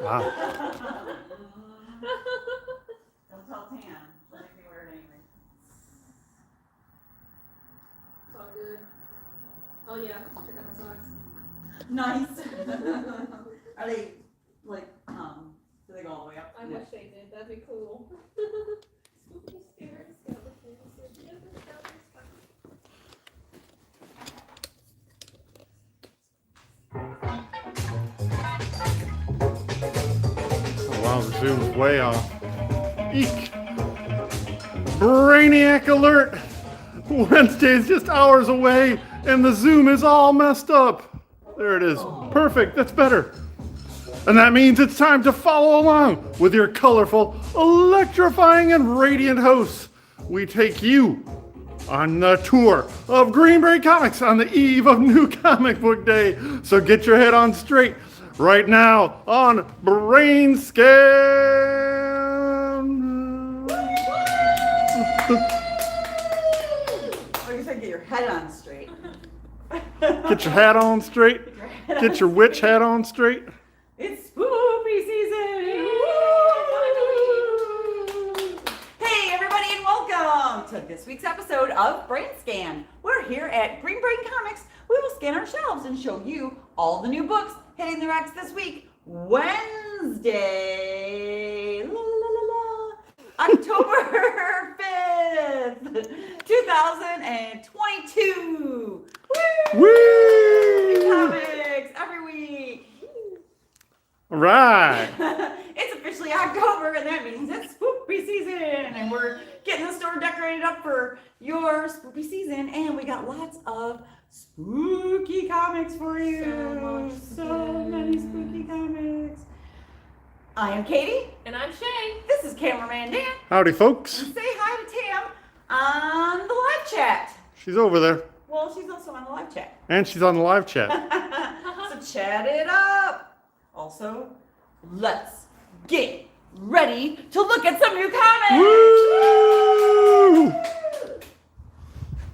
Wow. Don't tell Tam. She'll make me wear it anyway. It's all good. Oh yeah, check out my socks. Nice. Are they like do they go all the way up? I wish they did. That'd be cool. Spooky, scary skeletons. Oh, wow, the zoom's way off. Eek! Brainiac alert! Wednesday's just hours away, and the zoom is all messed up. There it is. Perfect. That's better. And that means it's time to follow along with your colorful, electrifying, and radiant hosts. We take you on the tour of Green Brain Comics on the eve of New Comic Book Day. So get your head on straight right now on BrainScan. Oh, you said get your head on straight. Get your hat on straight. Get your witch hat on straight. It's spooky season! Hey everybody and welcome to this week's episode of BrainScan. We're here at Green Brain Comics. We will scan our shelves and show you all the new books hitting the racks this week, Wednesday, October 5th, 2022. Woo! Comics every week. All right. It's officially October, and that means it's spooky season, and we're getting the store decorated up for your spooky season, and we got lots of spooky comics for you. So many spooky comics. I am Katie. And I'm Shay. This is cameraman Dan. Howdy, folks. Say hi to Tam on the live chat. She's over there. Well, she's also on the live chat. And she's on the live chat. So chat it up. Also, let's get ready to look at some new comics. Woo!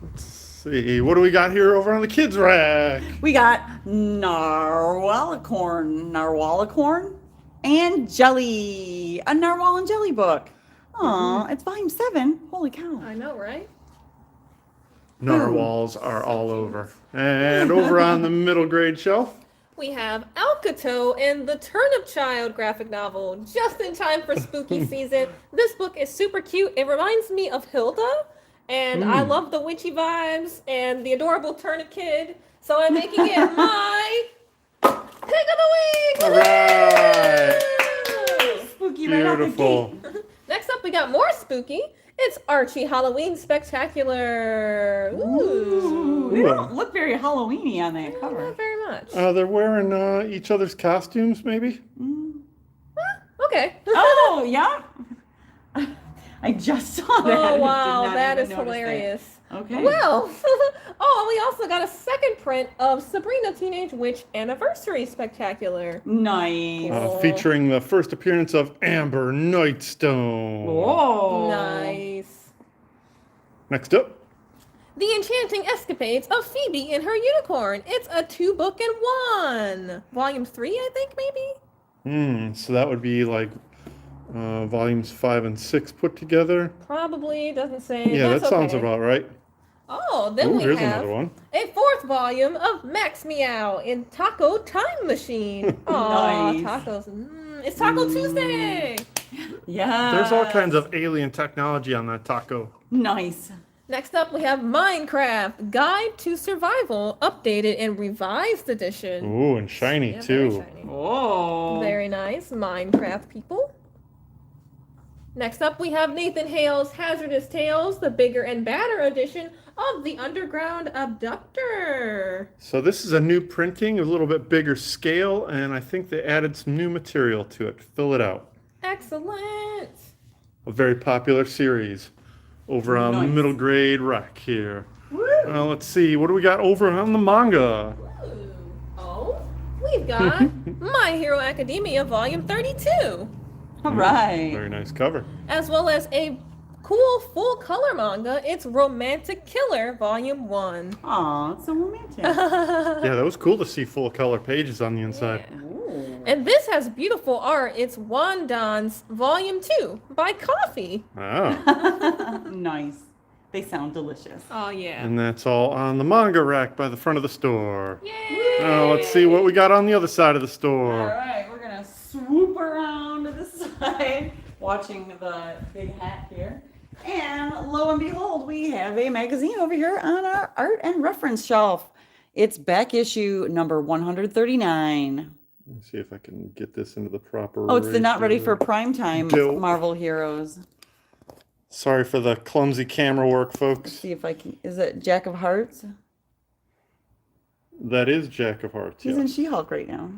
Let's see. What do we got here over on the kids' rack? We got Narwhalicorn, and Jelly. A Narwhal and Jelly book. Aw, It's volume 7. Holy cow. I know, right? Narwhals are all over. And over on the middle grade shelf. We have Alcato and the Turnip Child graphic novel, just in time for spooky season. This book is super cute. It reminds me of Hilda, and I love the witchy vibes and the adorable turnip kid. So I'm making it my pick of the week. All right. Spooky right out the Beautiful. gate. Next up, we got more spooky. It's Archie Halloween Spectacular. Ooh. They don't look very Halloween-y on that cover. Not very much. They're wearing each other's costumes, maybe? Okay. Oh, yeah. I just saw that. Oh, Did wow. not That even is notice hilarious. that. Okay. Well, we also got a second print of Sabrina Teenage Witch Anniversary Spectacular. Nice. Featuring the first appearance of Amber Nightstone. Oh. Nice. Next up. The Enchanting Escapades of Phoebe and Her Unicorn. It's a 2-book-in-1. Volume 3, I think, maybe? So that would be like volumes 5 and 6 put together. Probably, doesn't say. Yeah, That's that sounds okay. about right. Oh, then Ooh, we here's have another one. a 4th volume of Max Meow in Taco Time Machine. Aw, Nice. tacos. It's Taco Tuesday. Yeah. There's all kinds of alien technology on that taco. Nice. Next up, we have Minecraft Guide to Survival, updated and revised edition. Ooh, and shiny Yeah, too. very shiny. Oh. Very nice, Minecraft people. Next up, we have Nathan Hale's Hazardous Tales, the bigger and badder edition of The Underground Abductor. So this is a new printing, a little bit bigger scale, and I think they added some new material to it. Fill it out. Excellent. A very popular series over on Nice. middle grade rack here. Woo. Let's see, what do we got over on the manga? Ooh. Oh, we've got My Hero Academia Volume 32, All right. Very nice cover. as well as a cool full color manga. It's Romantic Killer Volume 1. Aw, it's so romantic. Yeah, that was cool to see full color pages on the inside. Yeah. Ooh. And this has beautiful art. It's Wandon's Volume 2 by Coffee. Oh. Nice. They sound delicious. Oh, yeah. And that's all on the manga rack by the front of the store. Yay! Now let's see what we got on the other side of the All store. right, we're gonna swoop around to the side, watching the big hat here. And lo and behold, we have a magazine over here on our art and reference shelf. It's back issue number 139. Let's see if I can get this into the proper. Oh, it's the not ready ratio. for prime time Dope. Marvel heroes. Sorry for the clumsy camera work, folks. See if I can. Is it Jack of Hearts? That is Jack of Hearts. He's in Yes. She-Hulk right now.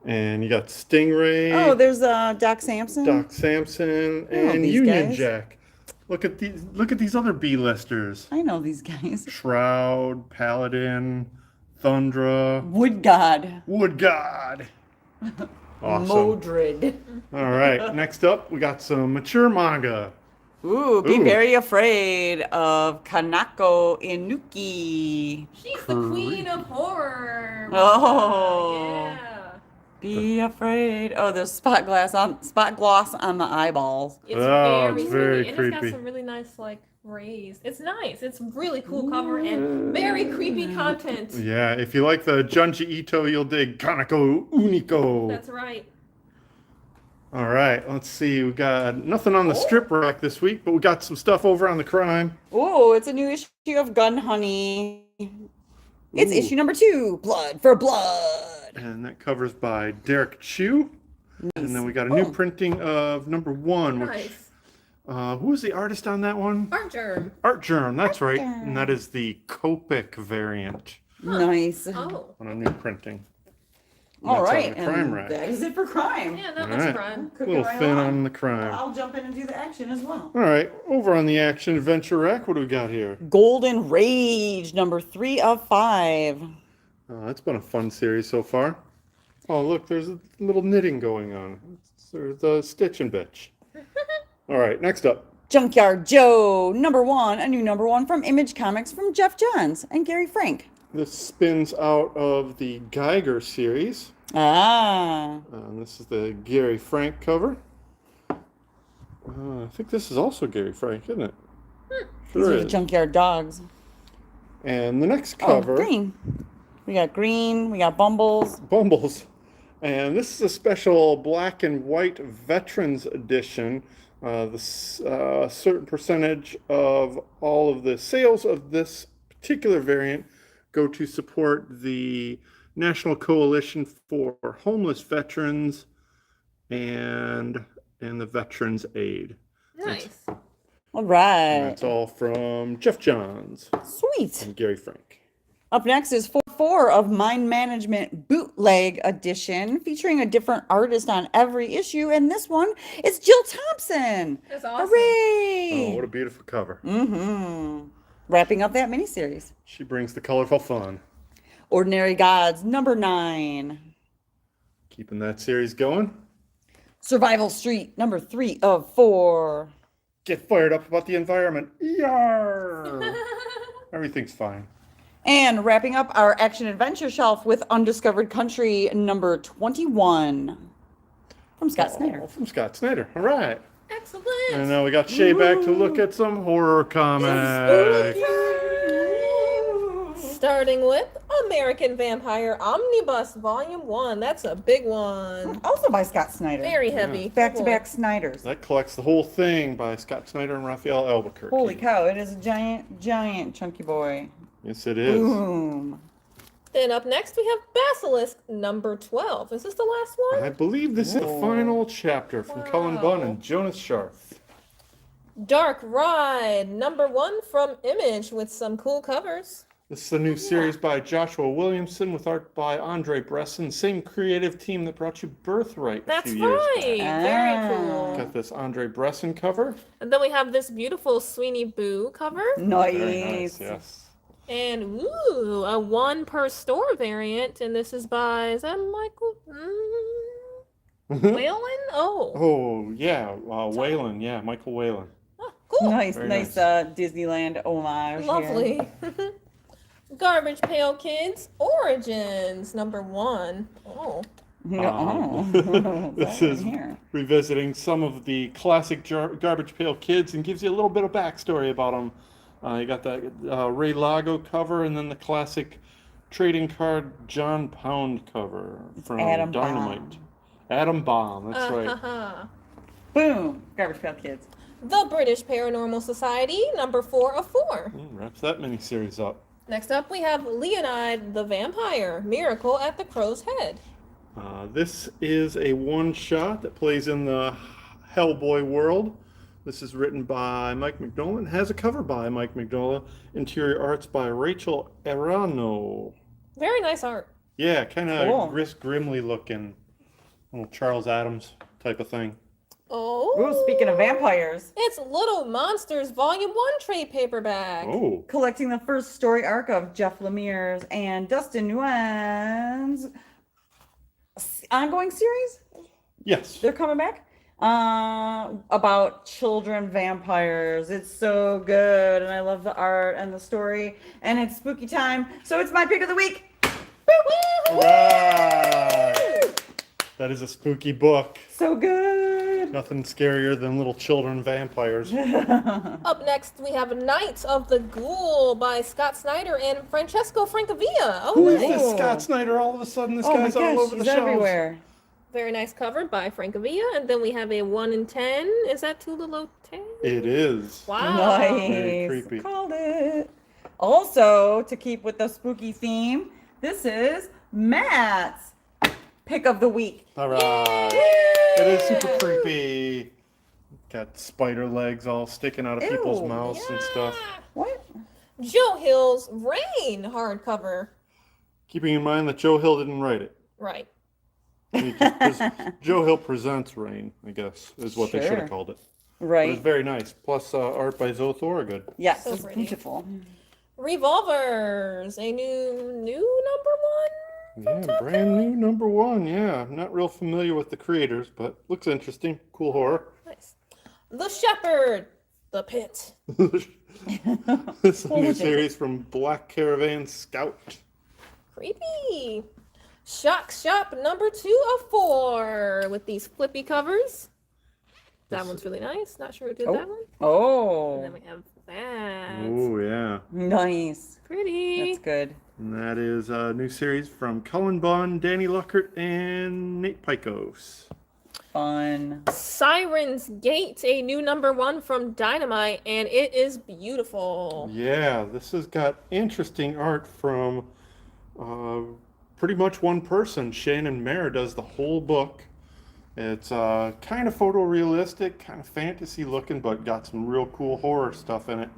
And you got Stingray, Oh, there's Doc Samson. Doc Samson, I know and these Union guys. Jack. Look at these! Look at these other B-listers: I know these guys. Shroud, Paladin, Thundra, Wood God. Wood God. Awesome. Modred. All right. Next up, we got some mature manga. Ooh, be Ooh. very afraid of Kanako Inuki. She's the queen of horror. Oh. Yeah. Be afraid. Oh, there's spot gloss on the eyeballs. It's Oh, very it's very creepy. And it's creepy. got some really nice, like, rays. It's nice. It's really cool cover and very creepy content. Yeah, if you like the Junji Ito, you'll dig Kanako Uniko. That's right. All right, let's see. We got nothing on the strip rack this week, but we got some stuff over on the crime. Ooh, it's a new issue of Gun Honey. It's Ooh. issue number 2, Blood for Blood. And that covers by Derek Chu. And then we got a new printing of number 1, which Nice. who was the artist on that one? Art germ. Art Germ, that's right. Germ. And that is the Copic variant Nice. Oh. on a new printing. And All that's on right, the crime and rack. that is it for crime. Yeah, that All was right. crime. A little Cooking right thin along. on the crime. I'll jump in and do the action as well. All right, over on the action adventure rack, what do we got here? Golden Rage, number 3 of 5. That's been a fun series so far. Oh, look, there's a little knitting going on. There's a Stitch and Bitch. All right, next up. Junkyard Joe, number 1, a new number 1 from Image Comics from Jeff Johns and Gary Frank. This spins out of the Geiger series. Ah, This is the Gary Frank cover. I think this is also Gary Frank, isn't it? these Sure are the is. Junkyard Dogs. And the next Oh, cover, green. We got green, we got Bumbles. Bumbles. And this is a special black and white Veterans edition. A certain percentage of all of the sales of this particular variant go to support the National Coalition for Homeless Veterans and the Veterans Aid. Nice. All And right. that's all from Jeff Johns Sweet. and Gary Frank. Up next is 4 of Mind Management Bootleg Edition, featuring a different artist on every issue. And this one is Jill Thompson. That's awesome. Hooray! Oh, what a beautiful cover. Mm-hmm. Wrapping up that miniseries. She brings the colorful fun. Ordinary Gods, number 9. Keeping that series going. Survival Street, number 3 of 4. Get fired up about the environment. Yarr! Everything's fine. And wrapping up our action adventure shelf with Undiscovered Country, number 21. From Scott Snyder. Oh, from Scott Snyder. All right. Excellent. And now we got Shay back to look at some horror comics. Starting with American Vampire Omnibus Volume 1. That's a big one. Also by Scott Snyder. Very heavy. Back-to-back Snyders. That collects the whole thing by Scott Snyder and Raphael Albuquerque. Holy cow, it is a giant chunky boy. Yes, it is. Boom. Then up next we have Basilisk number 12. Is this the last one? I believe this is the Whoa. final chapter from Cullen Bunn and Jonas Scharf. Dark Ride number 1 from Image with some cool covers. This is a new series by Joshua Williamson with art by Andre Bresson, same creative team that brought you Birthright a That's few years right. back. Very cool. Got this Andre Bresson cover. And then we have this beautiful Sweeney Boo cover. Nice. Very nice, yes. And ooh, a 1 per store variant. And this is by, is that Michael Whalen? Oh. Oh, yeah, Whalen, yeah, Michael Whalen. Cool. Nice, Very nice, nice. Disneyland homage. here. Lovely. Garbage Pail Kids Origins #1. Oh. This That one is here. revisiting some of the classic Garbage Pail Kids and gives you a little bit of backstory about them. You got that Ray Lago cover and then the classic trading card John Pound cover from Atom Dynamite. Bomb. Atom Bomb, that's right. Boom! Garbage Pail Kids. The British Paranormal Society #4 of 4. Wraps that miniseries up. Next up, we have Leonide the Vampire, Miracle at the Crow's Head. This is a one-shot that plays in the Hellboy world. This is written by Mike Mignola and has a cover by Mike Mignola. Interior arts by Rachel Arano. Very nice art. Yeah, kind of Cool. grimly looking. Little Charles Adams type of thing. Oh. Ooh, speaking of vampires, It's Little Monsters Volume 1 trade paperback. Oh, collecting the first story arc of Jeff Lemire's and Dustin Nguyen's ongoing series. yes. They're coming back. About children vampires. It's so good, and I love the art and the story, and it's spooky time, so it's my pick of the week. Right. That is a spooky book. So good. Nothing scarier than little children vampires. Up next, we have Knights of the Ghoul by Scott Snyder and Francesco Francavilla. Oh, Who is nice. this Scott Snyder? All of a sudden, this Oh my guy's all gosh, over the he's shelves. everywhere. Very nice cover by Francavilla. And then we have a 1 in 10. Is that Tula Lotay? It is. Wow. Very Nice. creepy. Called it. Also, to keep with the spooky theme, this is Matt's pick of the week. All right. It is super creepy. Got spider legs all sticking out of people's Ew. mouths and stuff. What? Joe Hill's Rain hardcover. Keeping in mind that Joe Hill didn't write it. Right. Joe Hill presents Rain, I guess, is what they should Sure. have called it. But Right. it's very nice. Plus art by Zoe Thorogood. Yes, So it's pretty. beautiful. Revolvers, a new #1. Yeah, brand new #1. Yeah, I'm not real familiar with the creators, but looks interesting. Cool horror. Nice. The Shepherd, The Pit. This is a new series from Black Caravan Scout. Creepy. Shock Shop #2 of 4 with these flippy covers. That one's really nice. Not sure who did that one. And then Oh, we have that. Oh, yeah. nice. Pretty. That's good. And that is a new series from Cullen Bunn, Danny Luckert, and Nate Picos. Fun. Siren's Gate, a new #1 from Dynamite, and it is beautiful. Yeah, this has got interesting art from pretty much one person. Shannon Mayer does the whole book. It's kind of photorealistic, kind of fantasy looking, but got some real cool horror stuff in it.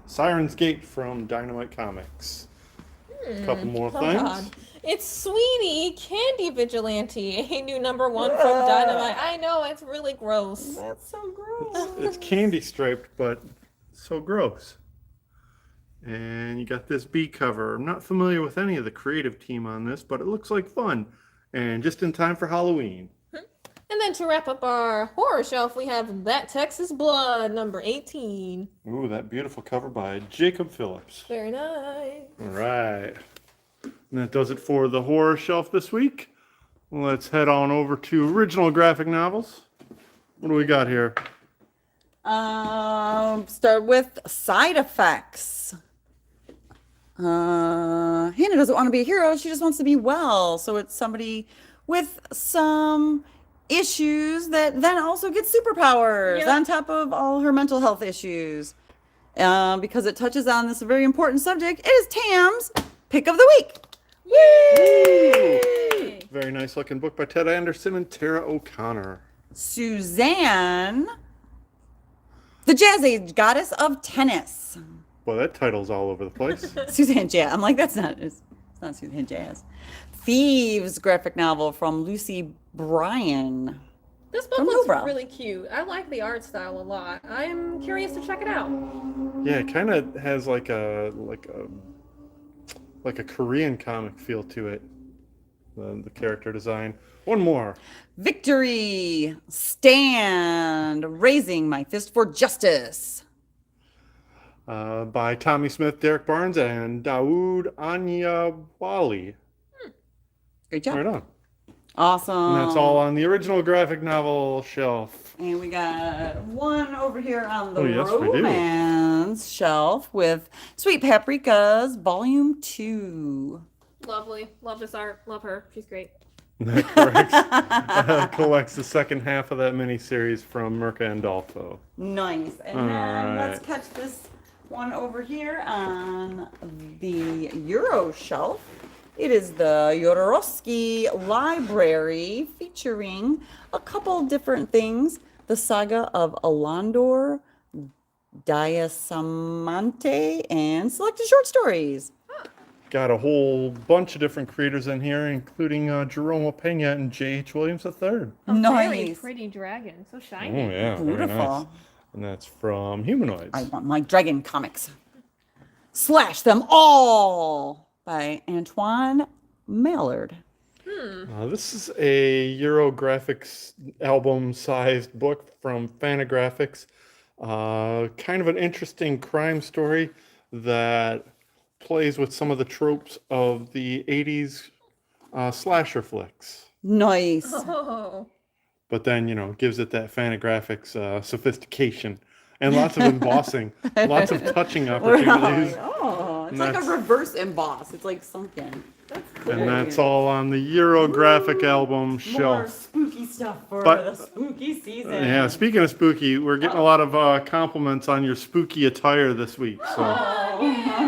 Siren's Gate from Dynamite Comics. A couple more Oh, things. God. It's Sweetie Candy Vigilante, a new #1 from Dynamite. I know, it's really gross. That's so gross. It's candy striped, but so gross. And you got this B cover. I'm not familiar with any of the creative team on this, but it looks like fun. And just in time for Halloween. And then to wrap up our horror shelf, we have That Texas Blood, #18. Ooh, that beautiful cover by Jacob Phillips. Very nice. All right. And that does it for the horror shelf this week. Let's head on over to original graphic novels. What do we got here? Start with Side Effects. Hannah doesn't want to be a hero. She just wants to be well. So it's somebody with some issues that then also gets superpowers Yep. on top of all her mental health issues. Because it touches on this very important subject, it is Tam's pick of the week. Yay! Very nice looking book by Ted Anderson and Tara O'Connor. Suzanne, the Jazz Age Goddess of Tennis. Boy, that title's all over the place. Suzanne Jazz. I'm like, it's not Suzanne Jazz. Thieves graphic novel from Lucy Bryan. This book From looks Lowbrow. really cute. I like the art style a lot. I'm curious to check it out. Yeah, it kind of has like a Korean comic feel to it. The character design. One more. Victory. Stand. Raising my fist for justice. by Tommy Smith, Derek Barnes, and Dawood Anyawali. Great job. Right on. Awesome. And that's all on the original graphic novel shelf. And we got one over here on the yes, we do. romance shelf with Sweet Paprika's Volume 2. Lovely. Love this art. Love her. She's great. That collects the second half of that miniseries from Mirka Andolfo. Nice. And All then right. let's catch this one over here on the Euro shelf. It is the Jodorowsky Library featuring a couple different things. The Saga of Alandor, Diasamante, and selected short stories. Got a whole bunch of different creators in here, including Jerome Pena and J.H. Williams III. A very Nice. pretty dragon. So Oh, shiny. yeah. Very Beautiful. nice. And that's from Humanoids. I want my dragon comics. Slash them all by Antoine Mallard. This is a Eurographics album-sized book from Fantagraphics. Kind of an interesting crime story that plays with some of the tropes of the 80s slasher flicks. Nice. Oh. But then, gives it that Fantagraphics sophistication and lots of embossing, lots of touching opportunities. Oh, it's And like a that's- reverse emboss. It's like sunken. And that's all on the Eurographic album More shelf. spooky stuff for But- the spooky season. Yeah, speaking of spooky, we're getting a lot of compliments on your spooky attire this week. So,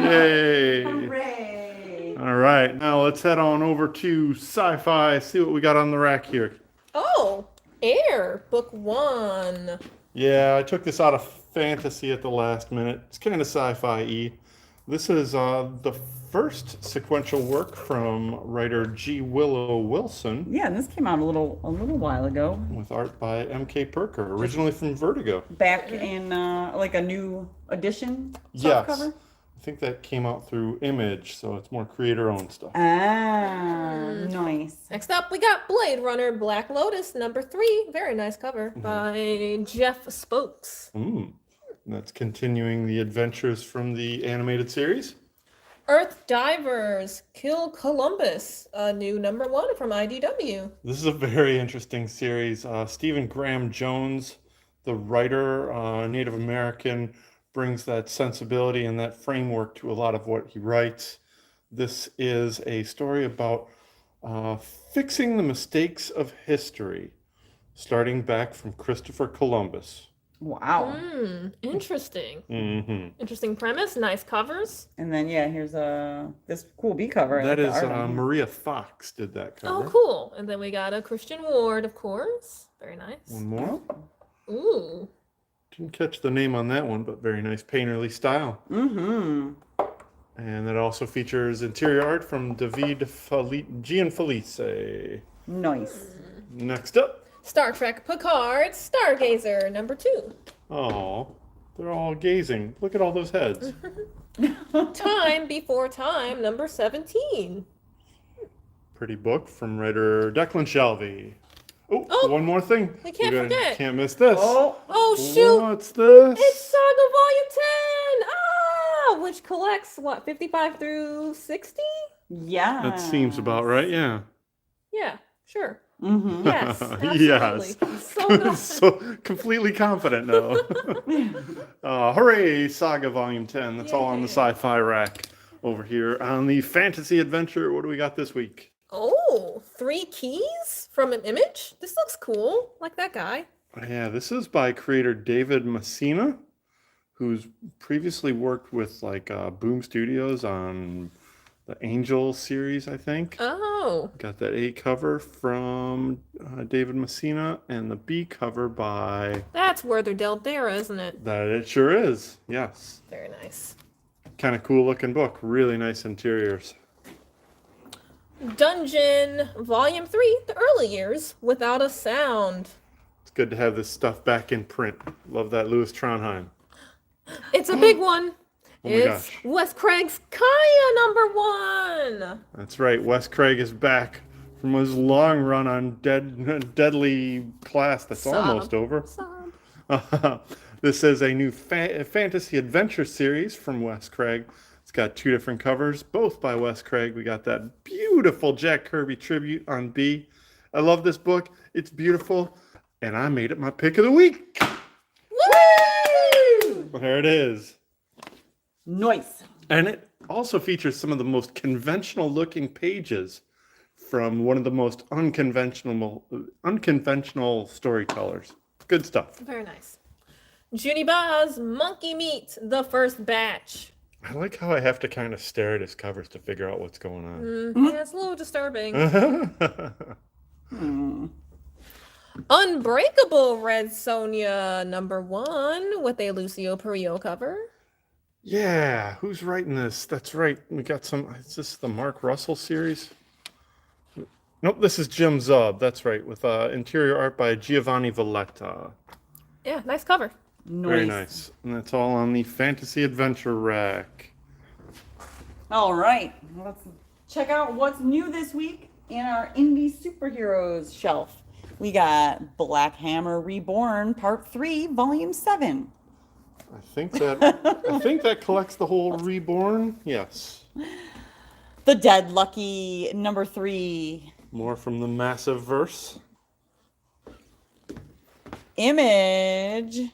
yay! Hooray. All right, now let's head on over to Sci-Fi, see what we got on the rack here. Oh, Air, book 1. Yeah, I took this out of fantasy at the last minute. It's kind of sci-fi-y. This is the first sequential work from writer G. Willow Wilson Yeah, and this came out a little while ago. with art by M.K. Perker, originally from Vertigo. Back in like a new edition Yes. softcover. I think that came out through Image, so it's more creator-owned stuff. Ah, nice. Next up, we got Blade Runner Black Lotus number 3. Very nice cover by Jeff Spokes. And that's continuing the adventures from the animated series. Earth Divers Kill Columbus, a new number 1 from IDW. This is a very interesting series. Stephen Graham Jones, the writer, Native American, brings that sensibility and that framework to a lot of what he writes. This is a story about fixing the mistakes of history, starting back from Christopher Columbus. Wow. Interesting. Mm-hmm. Interesting premise, nice covers. And then here's this cool B cover. I That like the is art on here. Maria Fox did that cover. Oh, cool. And then we got a Christian Ward, of course. Very nice. One more. Ooh. Didn't catch the name on that one, but very nice painterly style. Mm-hmm. And it also features interior art from David Gianfelice. Nice. Next up. Star Trek Picard Stargazer number 2. Oh, they're all gazing. Look at all those heads. Time Before Time number 17. Pretty book from writer Declan Shalvey. Oh, Oh, one more thing. we can't forget. Can't miss this. Oh shoot! What's this? It's Saga Volume 10! Ah! Which collects, 55 through 60? Yeah. That seems about right, yeah. Yeah, sure. Mm-hmm. Yes, absolutely. Yes. So good. So completely confident now. Hooray, Saga Volume 10. That's all on the sci-fi rack over here. On the fantasy adventure, what do we got this week? Oh, 3 keys from an image? This looks cool. Like that guy. Yeah, this is by creator David Messina, who's previously worked with Boom Studios on the Angel series, I think. Oh. Got that A cover from David Messina and the B cover by... That's Werther Dell'Edera, isn't it? That it sure is, yes. Very nice. Kind of cool looking book. Really nice interiors. Dungeon Volume 3, The Early Years, Without a Sound. It's good to have this stuff back in print. Love that Louis Trondheim. It's a big one. Oh my It's gosh. Wes Craig's Kaya number 1. That's right. Wes Craig is back from his long run on Deadly Class that's Sob. almost over. Sob. This is a new fantasy adventure series from Wes Craig. It's got 2 different covers, both by Wes Craig. We got that beautiful Jack Kirby tribute on B. I love this book. It's beautiful, and I made it my pick of the week. Woo! There it is. Nice. And it also features some of the most conventional looking pages from one of the most unconventional storytellers. Good stuff. Very nice. Juniba's Monkey Meat, the first batch. I like how I have to kind of stare at his covers to figure out what's going on. Yeah, it's a little disturbing. Unbreakable Red Sonja #1 with a Lucio Perillo cover. Yeah, who's writing this? That's right. We got some. Is this the Mark Russell series? Nope, this is Jim Zub. That's right, with interior art by Giovanni Valletta. Yeah, nice cover. Very nice. And that's all on the Fantasy Adventure rack. All right, let's check out what's new this week in our indie superheroes shelf. We got Black Hammer Reborn Part 3, Volume 7. I think that collects the whole Reborn. Yes. The Dead Lucky #3. More from the massive verse. Image.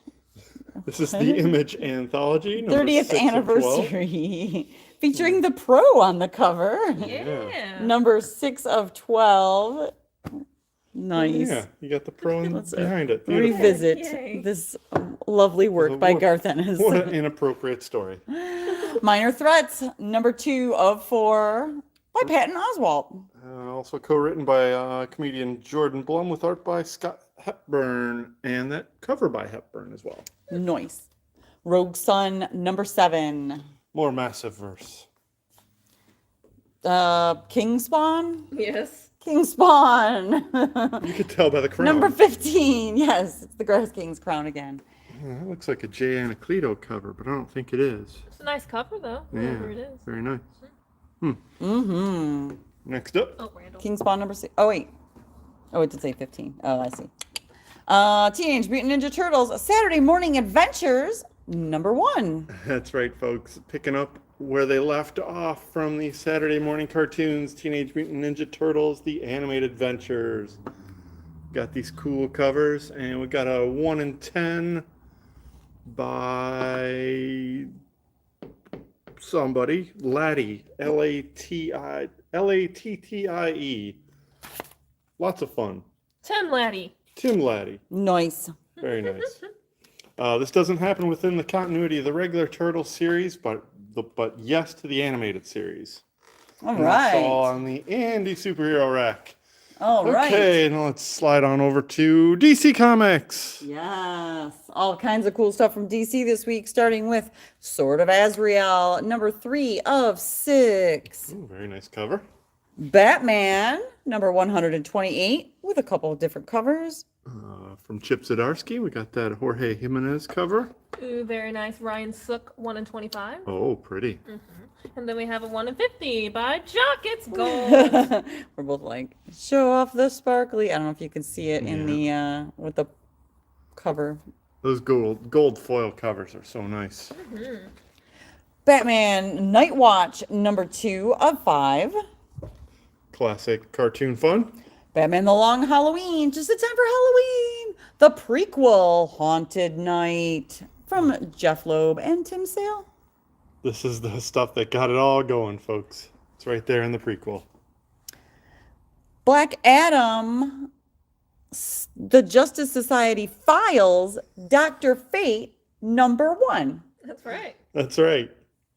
This is the Image Anthology. 30th 6 of 12. anniversary. Featuring the Pro on the cover. Yeah. Number 6 of 12. Nice. Yeah, you got the Pro behind it. Beautiful. Revisit Yay. this lovely work by Garth Ennis. What an inappropriate story. Minor Threats, #2 of 4 by Patton Oswalt. Also co-written by comedian Jordan Blum with art by Scott Hepburn, and that cover by Hepburn as well. Nice. Rogue Sun, #7. More massive verse. King Spawn? Yes. King Spawn. You could tell by the crown. #15. Yes, it's the Grass King's crown again. Yeah, that looks like a Jay Anacleto cover, but I don't think it is. It's a nice cover, though. Whatever it is. Very nice. Mm-hmm. Next up. Oh, Randall. King Spawn #6. Oh, wait. Oh, it did say 15. Oh, I see. Teenage Mutant Ninja Turtles Saturday Morning Adventures #1. That's right, folks. Picking up where they left off from the Saturday morning cartoons, Teenage Mutant Ninja Turtles, the animated adventures. Got these cool covers, and we got a 1 in 10 by somebody, Laddie, Lattie. Lots of fun. Tim Laddie. Tim Laddie. Nice. Very nice. This doesn't happen within the continuity of the regular Turtle series, but yes to the animated series. All And that's all right. on the Indie Superhero rack. All right. Okay, now let's slide on over to DC Comics. Yes. All kinds of cool stuff from DC this week, starting with Sword of Azrael, #3 of 6. Ooh, very nice cover. Batman, #128, with a couple of different covers. From Chip Zdarsky, we got that Jorge Jimenez cover. Ooh, very nice. Ryan Sook, 1 in 25. Oh, pretty. And then we have a 1 in 50 by Jock. It's gold. We're both like, show off the sparkly. I don't know if you can see it in the with the cover. Those gold foil covers are so nice. Batman Night Watch, #2 of 5. Classic cartoon fun. Batman The Long Halloween, just in time for Halloween. The prequel, Haunted Night, from Jeff Loeb and Tim Sale. This is the stuff that got it all going, folks. It's right there in the prequel. Black Adam, The Justice Society Files, Dr. Fate, #1. That's right. That's right.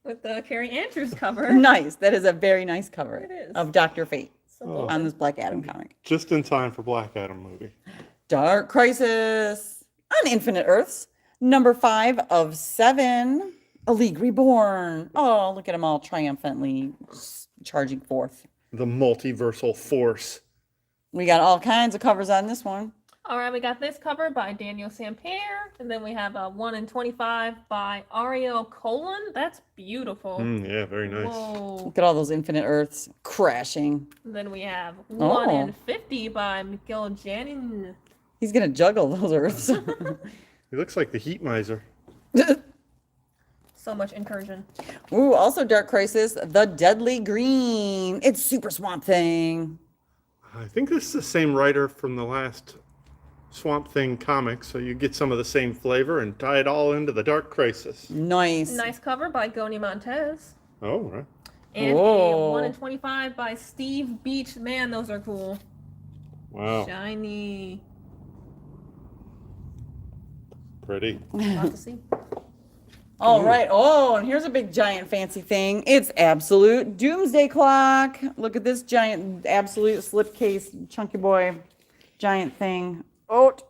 With the Carrie Andrews cover. Nice. That is a very nice cover It is. of Dr. Fate So on this Black Adam comic. Just in time for Black Adam movie. Dark Crisis on Infinite Earths, #5 of 7. A League Reborn. Oh, look at them all triumphantly charging forth. The multiversal force. We got all kinds of covers on this one. All right, we got this cover by Daniel Sampere, and then we have a 1 in 25 by Ariel Colon. That's beautiful. Yeah, very nice. Whoa. Look at all those Infinite Earths crashing. And then we have 1 Oh. in 50 by Miguel Janin. He's going to juggle those Earths. He looks like the Heat Miser. So much incursion. Ooh, also Dark Crisis, The Deadly Green. It's Super Swamp Thing. I think this is the same writer from the last Swamp Thing comic, so you get some of the same flavor and tie it all into the Dark Crisis. Nice. Nice cover by Goni Montez. Oh, right. And Whoa. a 1 in 25 by Steve Beach. Man, those are cool. Wow. Shiny. Pretty. Lot to see. All right. Oh, and here's a big giant fancy thing. It's Absolute Doomsday Clock. Look at this giant Absolute slipcase chunky boy giant thing. Oat.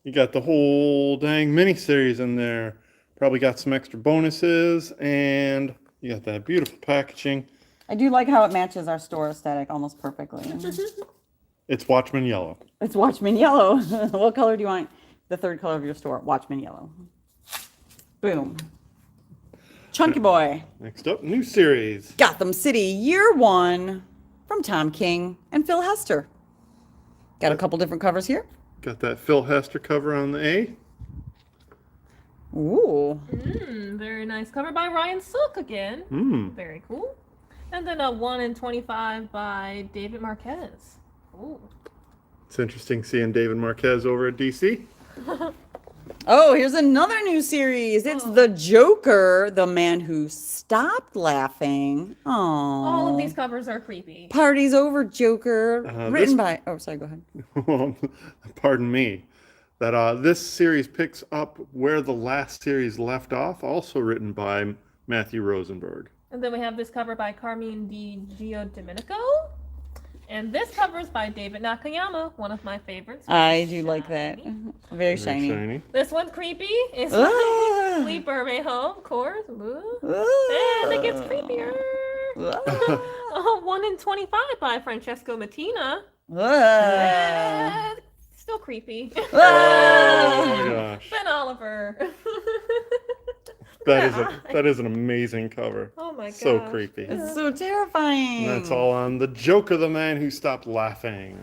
You got the whole dang miniseries in there. Probably got some extra bonuses, and you got that beautiful packaging. I do like how it matches our store aesthetic almost perfectly. It's Watchmen Yellow. It's Watchmen Yellow. What color do you want? The third color of your store, Watchmen Yellow. Boom. Chunky boy. Next up, new series. Gotham City Year 1 from Tom King and Phil Hester. Got a couple different covers here. Got that Phil Hester cover on the A. Ooh. Very nice cover by Ryan Silk again. Very cool. And then a 1 in 25 by David Marquez. Ooh. It's interesting seeing David Marquez over at DC. Oh, here's another new series. It's The Joker, the man who stopped laughing. Oh. All of these covers are creepy. Party's Over, Joker. Written this- by. Oh, sorry, go ahead. Pardon me. That this series picks up where the last series left off, also written by Matthew Rosenberg. And then we have this cover by Carmine Di Giandomenico. And this cover is by David Nakayama, one of my favorites. I do like that. Very shiny. This one creepy. It's Ah. like Sleeper May Home, of course. Ooh. Ah. And it gets creepier. Ah. 1 in 25 by Francesco Mattina. Ah. Still creepy. Oh Ah. my gosh. Ben Oliver. That is an amazing cover. Oh my god. So creepy. It's so terrifying. And that's all on The Joker, the man who stopped laughing.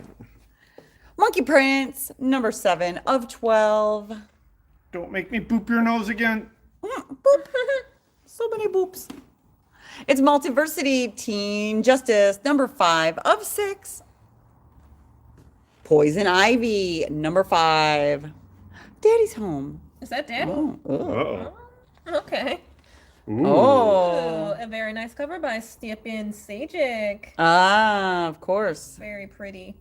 Monkey Prince, number 7 of 12. Don't make me boop your nose again. Boop. So many boops. It's Multiversity Teen Justice, number 5 of 6. Poison Ivy, number 5. Daddy's Home. Is that Daddy? Oh. Uh-oh. Okay. Ooh. Oh. A very nice cover by Stjepan Sajic. Ah, of course. Very pretty.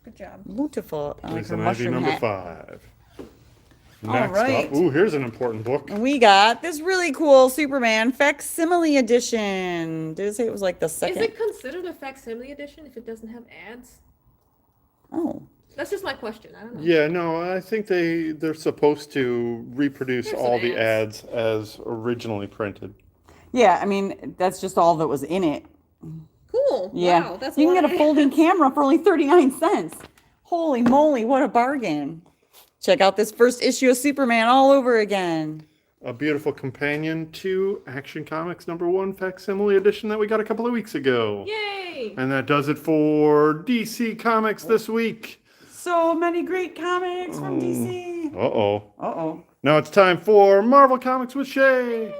Good job. Beautiful. I like her Poison Ivy mushroom number hat. 5. All Next right. up. Ooh, here's an important book. We got this really cool Superman facsimile edition. Did it say it was like the Is second? it considered a facsimile edition if it doesn't have ads? Oh. That's just my question. I don't know. Yeah, no, I think they're supposed to reproduce There's all some the ads as originally printed. Yeah, I mean, that's just all that was in it. Cool. Yeah. Wow, that's you can lot get a of folding ads. camera for only 39 cents. Holy moly, what a bargain. Check out this first issue of Superman all over again. A beautiful companion to Action Comics number 1 facsimile edition that we got a couple of weeks ago. Yay! And that does it for DC Comics this week. So many great comics from DC. Uh-oh. Uh-oh. Now it's time for Marvel Comics with Shay.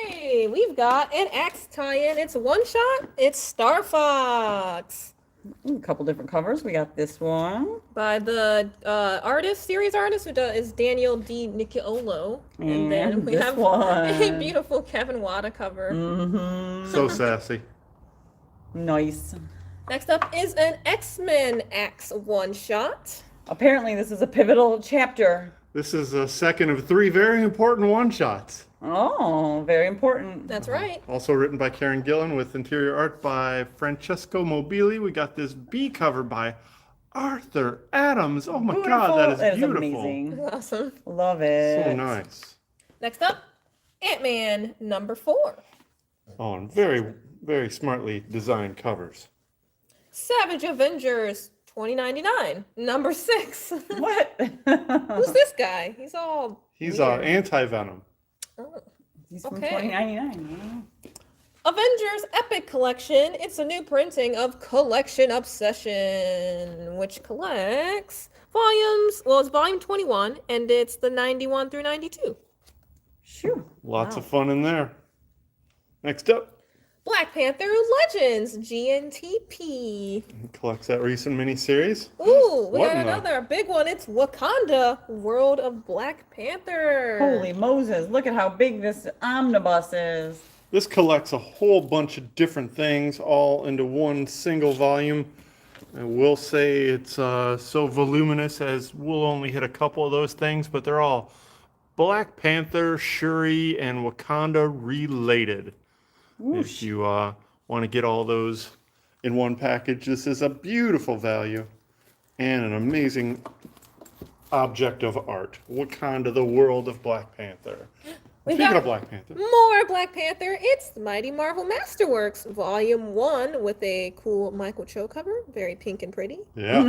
Hey, we've got an Axe tie-in. It's one shot. It's Star Fox A couple different covers. We got this one. by the series artist who is Daniel D. Nicciolo. And then we this have one. a beautiful Kevin Wada cover. Mm-hmm. So sassy. Nice. Next up is an X-Men Axe one-shot. Apparently, this is a pivotal chapter. This is a second of 3 very important one-shots. Oh, very important. That's right. Also written by Karen Gillan with interior art by Francesco Mobili. We got this B cover by Arthur Adams. Oh my God, that is beautiful. amazing. Awesome. Love it. So nice. Next up, Ant-Man number 4. Oh, and very, very smartly designed covers. Savage Avengers 2099 number 6. What? Who's this guy? He's all He's weird. anti-venom. Oh. He's from Okay. 2099. Avengers Epic Collection. It's a new printing of Collection Obsession, which collects volumes. Well, it's volume 21, and it's the 91 through 92. Shoo. Lots Wow. of fun in there. Next up, Black Panther Legends GNTP. collects that recent miniseries. Ooh, we What got in the- another big one. It's Wakanda World of Black Panther. Holy Moses, look at how big this omnibus is. This collects a whole bunch of different things all into one single volume. I will say it's so voluminous as we'll only hit a couple of those things, but they're all Black Panther, Shuri, and Wakanda related. If you want to get all those in one package, this is a beautiful value and an amazing object of art. Wakanda, the world of Black Panther. We Speaking got of Black Panther, more Black Panther. It's the Mighty Marvel Masterworks, Volume 1, with a cool Michael Cho cover. Very pink and pretty. yeah.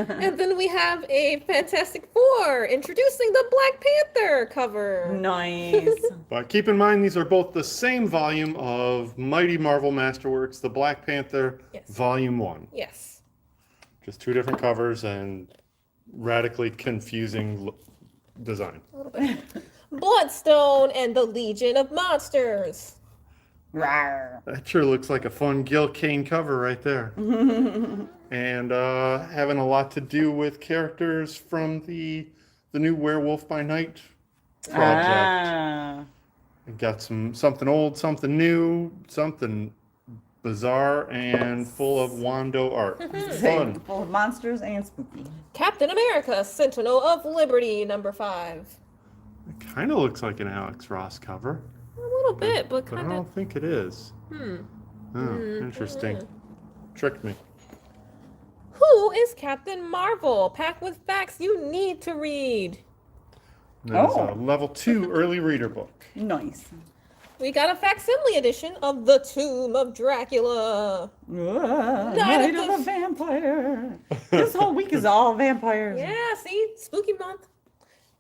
And then we have a Fantastic Four introducing the Black Panther cover. Nice. But keep in mind, these are both the same volume of Mighty Marvel Masterworks, the Black Panther, Yes. Volume 1. Yes. Just two different covers and radically confusing design. A little bit. Bloodstone and the Legion of Monsters. Rawr. That sure looks like a fun Gil Kane cover right there. And having a lot to do with characters from the new Werewolf by Night project. Ah. It got something old, something new, something bizarre, and full of Wando art. Fun. Full of monsters and spooky. Captain America, Sentinel of Liberty, number 5. It kind of looks like an Alex Ross cover, A little bit, but but I kind of. don't think it is. Oh, interesting. Tricked me. Who is Captain Marvel? Packed with facts you need to read. That is Oh. a level 2 early reader book. Nice. We got a facsimile edition of The Tomb of Dracula. Night of the Vampire. This whole week is all vampires. Yeah, see? Spooky month.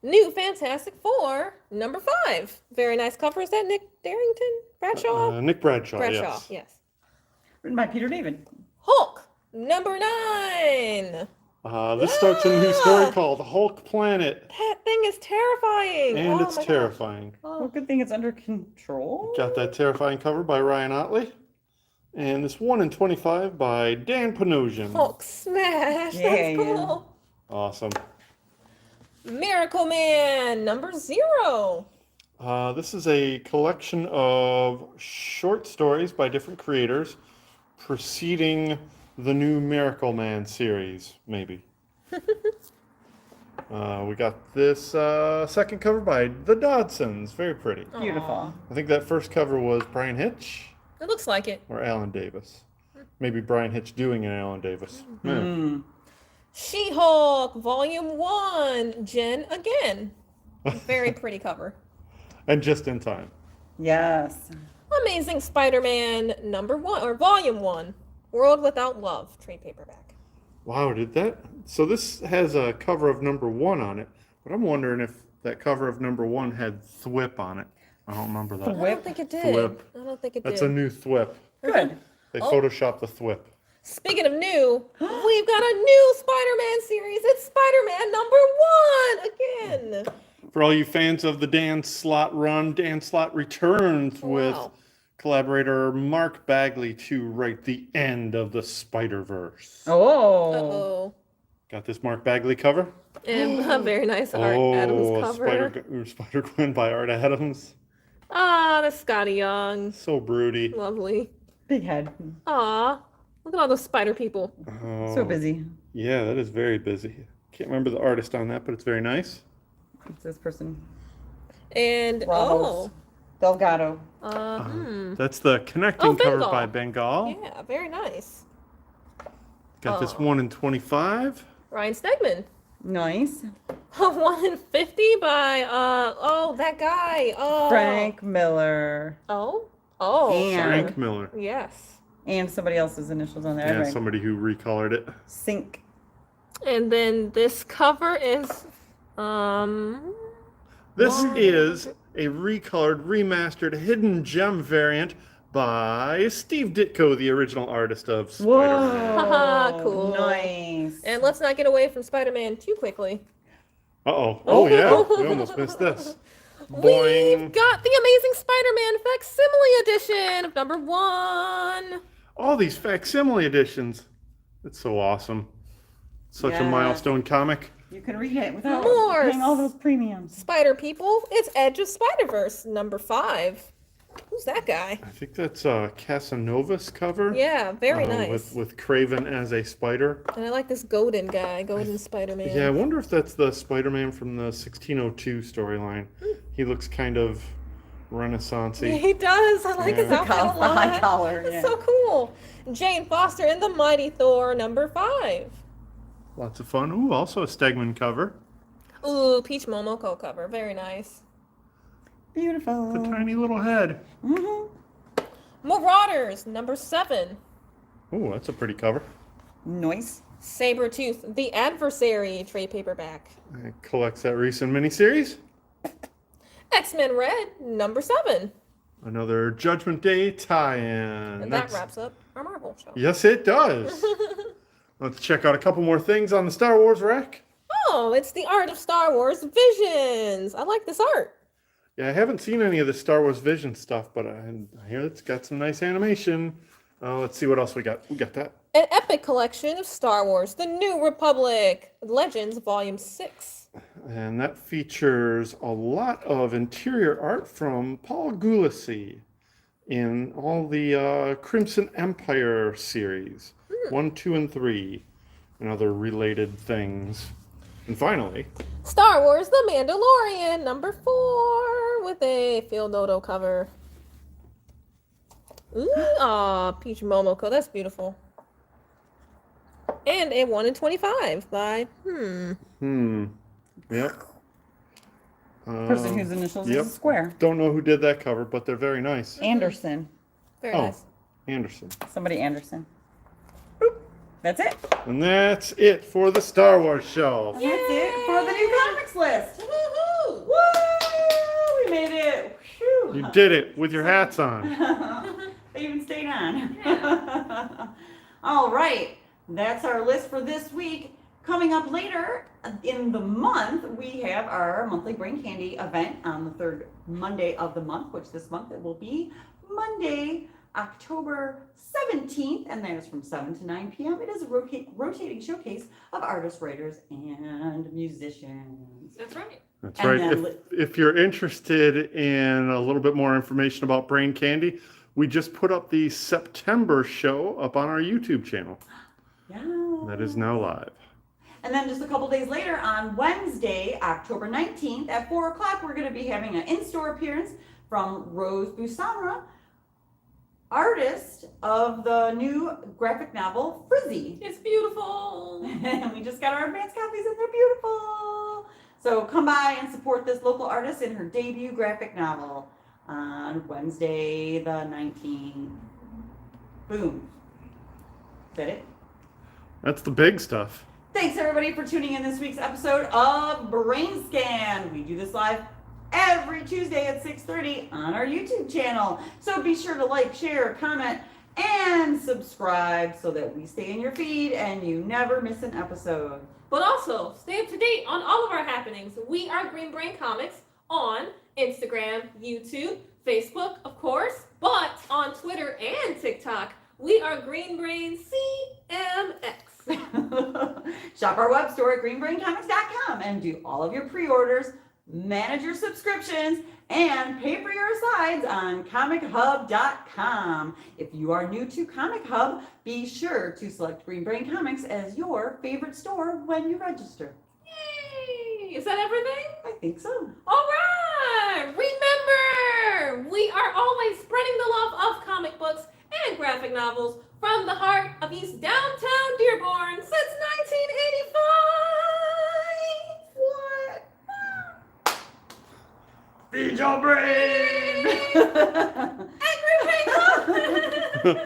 New Fantastic Four, number 5. Very nice cover. Is that Nick Darrington? Bradshaw? Nick Bradshaw, Bradshaw, yes. yes. Written by Peter David. Hulk, number 9. This starts a new story called Hulk Planet, That thing is terrifying. and Oh it's my gosh. terrifying. Well, good thing it's under control. Got that terrifying cover by Ryan Otley. And this 1 in 25 by Dan Panosian. Hulk smash. Yeah, That's yeah. cool. Awesome. Miracle Man, number 0. This is a collection of short stories by different creators preceding the new Miracle Man series, maybe. We got this second cover by the Dodsons. Very pretty. Beautiful. I think that first cover was Brian Hitch It looks like it. or Alan Davis. Maybe Brian Hitch doing an Alan Davis. Yeah. Mm. She-Hulk, Volume 1, Jen again. Very pretty cover. And just in time. Yes. Amazing Spider-Man, number 1, or Volume 1, World Without Love, trade paperback. Wow, did that? So this has a cover of number 1 on it, but I'm wondering if that cover of number 1 had Thwip on it. I don't remember that. I don't think it did. Thwip. I don't think it That's did. a new Thwip. Good. They Oh. photoshopped the Thwip. Speaking of new, we've got a new Spider-Man series. It's Spider-Man number 1 again. For all you fans of the Dan Slott run, Dan Slott returns with Wow. collaborator Mark Bagley to write the end of the Spider-Verse. Oh. Uh-oh. Got this Mark Bagley cover? And a very nice Art Adams cover. Spider-Gwen by Art Adams. Ah, the Scotty Young. So broody. Lovely. Big head. Aw. Look at all those spider people. Oh, So busy. Yeah, that is very busy. Can't remember the artist on that, but it's very nice. It's this person. And, Ramos. Delgado. That's the connecting Oh, cover Bengal. by Bengal. Yeah, very nice. Got this Oh. 1 in 25. Ryan Stegman. Nice. 1 in 50 by, that guy. Oh. Frank Miller. Oh? Oh. And- Frank Miller. Yes. And somebody else's initials on there. Yeah, Right. somebody who recolored it. Synch. And then this cover is, This Wow. is a recolored, remastered hidden gem variant by Steve Ditko, the original artist of Spider-Man. Haha, cool. Nice. And let's not get away from Spider-Man too quickly. Uh-oh. Oh, yeah. We almost missed this. We've Boing. got the Amazing Spider-Man facsimile edition of #1. All these facsimile editions. It's so awesome. Such a Yeah. milestone comic. You can read it without More paying all those premiums. Spider people, it's Edge of Spider-Verse #5. Who's that guy? I think that's Casanova's cover. Yeah, very nice. With Craven as a spider. And I like this Golden guy, Golden Spider-Man. Yeah, I wonder if that's the Spider-Man from the 1602 storyline. He looks kind of Renaissance-y. He does. I like his Yeah. outfit a The high lot. collar. It's Yeah. so cool. Jane Foster in the Mighty Thor #5. Lots of fun. Ooh, also a Stegman cover. Ooh, Peach Momoko cover. Very nice. Beautiful. The tiny little head. Mm-hmm. Marauders #7. Ooh, that's a pretty cover. Nice. Sabretooth, the Adversary trade paperback. It collects that recent miniseries. X-Men Red #7. Another Judgment Day tie-in. And that wraps up our Marvel show. Yes, it does. Let's check out a couple more things on the Star Wars rack. Oh, it's the Art of Star Wars Visions. I like this art. Yeah, I haven't seen any of the Star Wars Vision stuff, but I hear it's got some nice animation. Let's see what else we got. We got that. An epic collection of Star Wars, The New Republic, Legends Volume 6. And that features a lot of interior art from Paul Gulacy in all the Crimson Empire series. 1, 2, and 3. And other related things. And finally, Star Wars The Mandalorian #4 with a Phil Noto cover. Ooh, aw, Peach Momoko, that's beautiful. And a 1 in 25 by Yep. Person whose initials yep. is a square. Don't know who did that cover, but they're very nice. Anderson. Very Oh. nice. Anderson. Somebody Anderson. Boop. That's it. And that's it for the Star Wars shelf. And that's it for the new comics list. Woohoo! Woo! We made it. Whew. You did it with your hats on. They even stayed on. All right. That's our list for this week. Coming up later in the month, we have our monthly Brain Candy event on the third Monday of the month, which this month it will be Monday, October 17th, and that is from 7 to 9 p.m. It is a rotating showcase of artists, writers, and musicians. That's right. That's And right. then If you're interested in a little bit more information about Brain Candy, we just put up the September show up on our YouTube channel. Yeah. That is now live. And then just a couple days later, on Wednesday, October 19th at 4 o'clock, we're going to be having an in-store appearance from Rose Busamra, artist of the new graphic novel Frizzy. It's beautiful. And we just got our advance copies and they're beautiful. So come by and support this local artist in her debut graphic novel on Wednesday the 19th. Boom. Is that it? That's the big stuff. Thanks everybody for tuning in this week's episode of BrainScan. We do this live every Tuesday at 6:30 on our YouTube channel. So be sure to like, share, comment, and subscribe so that we stay in your feed and you never miss an episode. But also, stay up to date on all of our happenings. We are Green Brain Comics on Instagram, YouTube, Facebook, of course, but on Twitter and TikTok, we are Green Brain CMX. Shop our web store at greenbraincomics.com and do all of your pre-orders, manage your subscriptions, and pay for your asides on comichub.com. If you are new to Comic Hub, be sure to select Green Brain Comics as your favorite store when you register. Yay! Is that everything? I think so. All right! Remember, we are always spreading the love of comic books and graphic novels from the heart of East Downtown Dearborn since 1985. Feed your brain! What? Angry Brain Club!